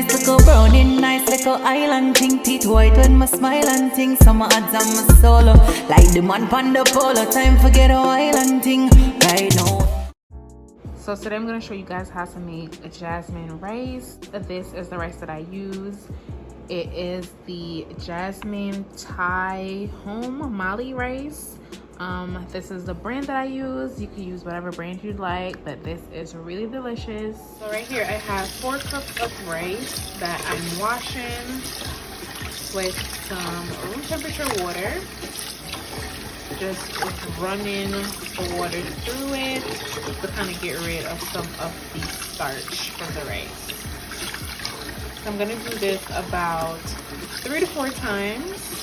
nice, little browning nice, little island thing. Teeth white when my smile and thing. Summer ads on my solo, like the man panda polo. Time for get a island thing right now. So today I'm going to show you guys how to make a jasmine rice. This is the rice that I use. It is the Jasmine Thai Home Mali rice. This is the brand that I use. You can use whatever brand you'd like, but this is really delicious. So right here I have 4 cups of rice that I'm washing with some room temperature water. Just running the water through it to kind of get rid of some of the starch from the rice. So I'm going to do this about 3 to 4 times.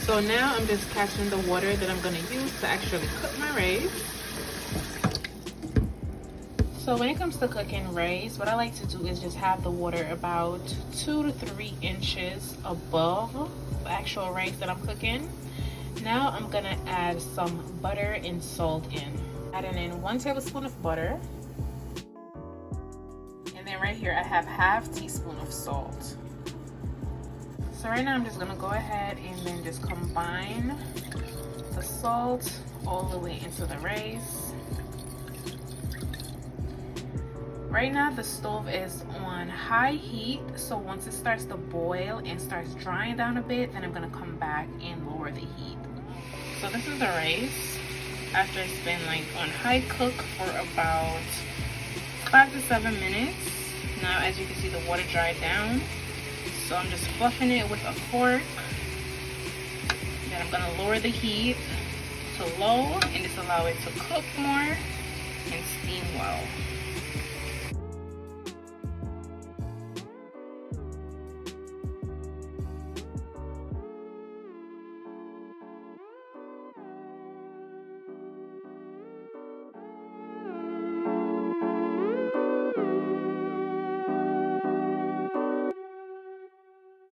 So now I'm just catching the water that I'm going to use to actually cook my rice. So when it comes to cooking rice, what I like to do is just have the water about 2 to 3 inches above the actual rice that I'm cooking. Now I'm going to add some butter and salt in. Adding in 1 tablespoon of butter. And then right here I have ½ teaspoon of salt. So right now I'm just gonna go ahead and then just combine the salt all the way into the rice. Right now the stove is on high heat, so once it starts to boil and starts drying down a bit, then I'm gonna come back and lower the heat. So this is the rice after it's been like on high cook for about 5 to 7 minutes. Now as you can see, the water dried down. So I'm just fluffing it with a fork. Then I'm gonna lower the heat to low and just allow it to cook more and steam well.